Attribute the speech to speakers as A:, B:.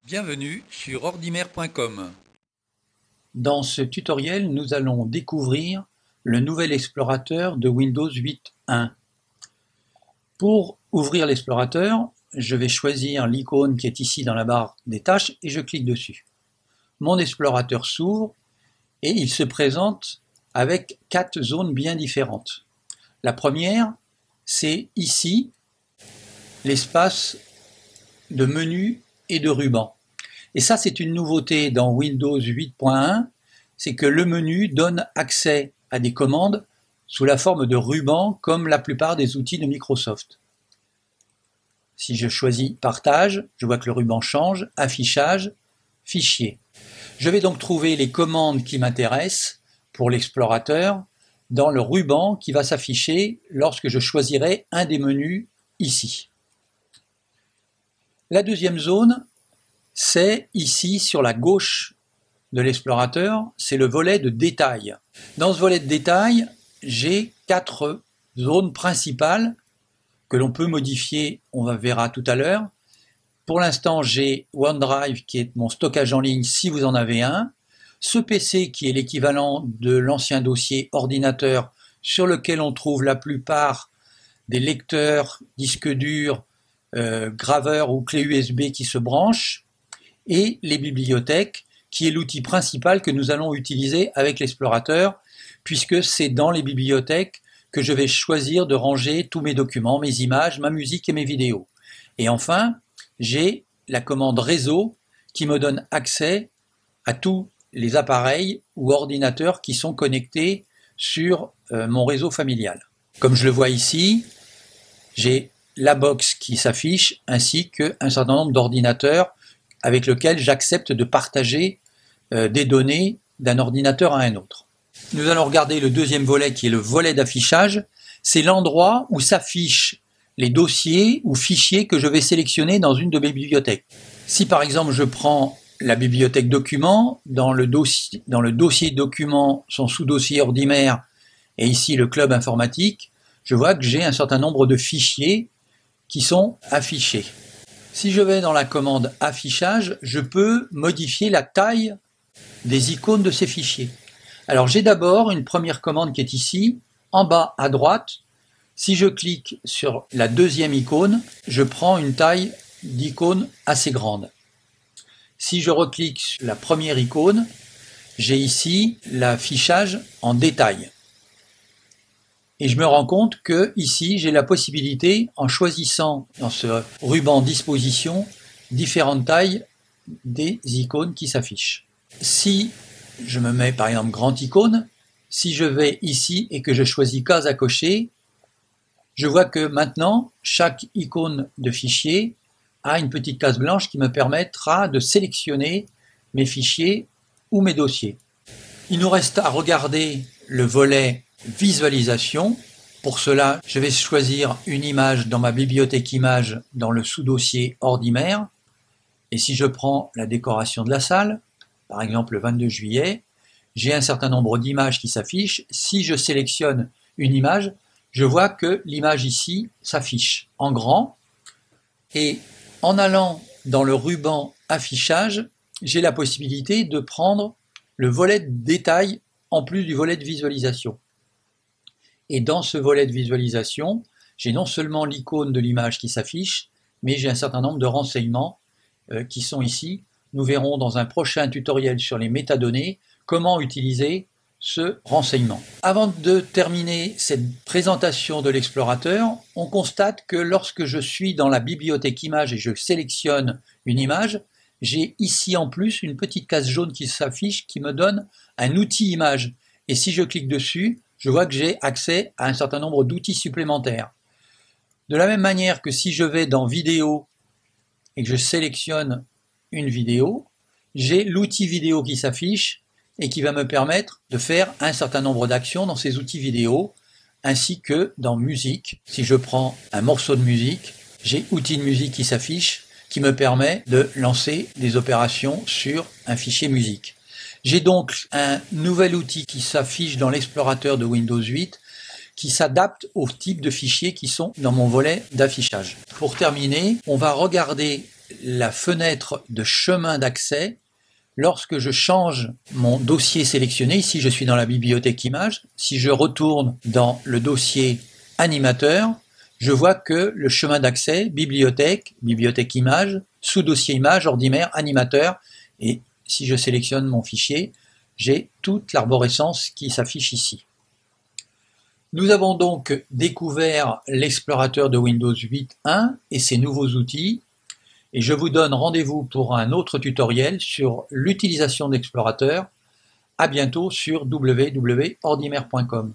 A: Bienvenue sur ordimer.com.
B: Dans ce tutoriel, nous allons découvrir le nouvel explorateur de Windows 8.1. Pour ouvrir l'explorateur, je vais choisir l'icône qui est ici dans la barre des tâches et je clique dessus. Mon explorateur s'ouvre et il se présente avec 4 zones bien différentes. La première, c'est ici l'espace de menu et de ruban. Et ça, c'est une nouveauté dans Windows 8.1, c'est que le menu donne accès à des commandes sous la forme de ruban, comme la plupart des outils de Microsoft. Si je choisis Partage, je vois que le ruban change, Affichage, Fichier. Je vais donc trouver les commandes qui m'intéressent pour l'explorateur dans le ruban qui va s'afficher lorsque je choisirai un des menus ici. La deuxième zone, c'est ici sur la gauche de l'explorateur, c'est le volet de détail. Dans ce volet de détail, j'ai 4 zones principales que l'on peut modifier, on verra tout à l'heure. Pour l'instant, j'ai OneDrive qui est mon stockage en ligne si vous en avez un, ce PC qui est l'équivalent de l'ancien dossier ordinateur sur lequel on trouve la plupart des lecteurs, disques durs, graveurs ou clés USB qui se branchent, et les bibliothèques, qui est l'outil principal que nous allons utiliser avec l'explorateur, puisque c'est dans les bibliothèques que je vais choisir de ranger tous mes documents, mes images, ma musique et mes vidéos. Et enfin, j'ai la commande réseau qui me donne accès à tous les appareils ou ordinateurs qui sont connectés sur mon réseau familial. Comme je le vois ici, j'ai la box qui s'affiche ainsi qu'un certain nombre d'ordinateurs avec lequel j'accepte de partager des données d'un ordinateur à un autre. Nous allons regarder le deuxième volet qui est le volet d'affichage. C'est l'endroit où s'affichent les dossiers ou fichiers que je vais sélectionner dans une de mes bibliothèques. Si par exemple je prends la bibliothèque documents, dans le dossier documents, son sous-dossier Ordimer et ici le club informatique, je vois que j'ai un certain nombre de fichiers qui sont affichés. Si je vais dans la commande affichage, je peux modifier la taille des icônes de ces fichiers. Alors j'ai d'abord une première commande qui est ici, en bas à droite. Si je clique sur la deuxième icône, je prends une taille d'icône assez grande. Si je reclique sur la première icône, j'ai ici l'affichage en détail. Et je me rends compte que ici j'ai la possibilité, en choisissant dans ce ruban disposition, différentes tailles des icônes qui s'affichent. Si je me mets par exemple grande icône, si je vais ici et que je choisis case à cocher, je vois que maintenant chaque icône de fichier a une petite case blanche qui me permettra de sélectionner mes fichiers ou mes dossiers. Il nous reste à regarder le volet visualisation. Pour cela, je vais choisir une image dans ma bibliothèque images dans le sous-dossier Ordimer. Et si je prends la décoration de la salle, par exemple le 22 juillet, j'ai un certain nombre d'images qui s'affichent. Si je sélectionne une image, je vois que l'image ici s'affiche en grand. Et en allant dans le ruban affichage, j'ai la possibilité de prendre le volet de détail en plus du volet de visualisation. Et dans ce volet de visualisation, j'ai non seulement l'icône de l'image qui s'affiche, mais j'ai un certain nombre de renseignements qui sont ici. Nous verrons dans un prochain tutoriel sur les métadonnées comment utiliser ce renseignement. Avant de terminer cette présentation de l'explorateur, on constate que lorsque je suis dans la bibliothèque images et je sélectionne une image, j'ai ici en plus une petite case jaune qui s'affiche qui me donne un outil image. Et si je clique dessus, je vois que j'ai accès à un certain nombre d'outils supplémentaires. De la même manière que si je vais dans vidéo et que je sélectionne une vidéo, j'ai l'outil vidéo qui s'affiche et qui va me permettre de faire un certain nombre d'actions dans ces outils vidéo, ainsi que dans musique. Si je prends un morceau de musique, j'ai outil de musique qui s'affiche, qui me permet de lancer des opérations sur un fichier musique. J'ai donc un nouvel outil qui s'affiche dans l'explorateur de Windows 8 qui s'adapte au type de fichiers qui sont dans mon volet d'affichage. Pour terminer, on va regarder la fenêtre de chemin d'accès lorsque je change mon dossier sélectionné. Ici, je suis dans la bibliothèque images. Si je retourne dans le dossier animateur, je vois que le chemin d'accès, bibliothèque, bibliothèque images, sous-dossier images, ordinaire, animateur, et si je sélectionne mon fichier, j'ai toute l'arborescence qui s'affiche ici. Nous avons donc découvert l'explorateur de Windows 8.1 et ses nouveaux outils, et je vous donne rendez-vous pour un autre tutoriel sur l'utilisation d'explorateur. À bientôt sur www.ordimer.com.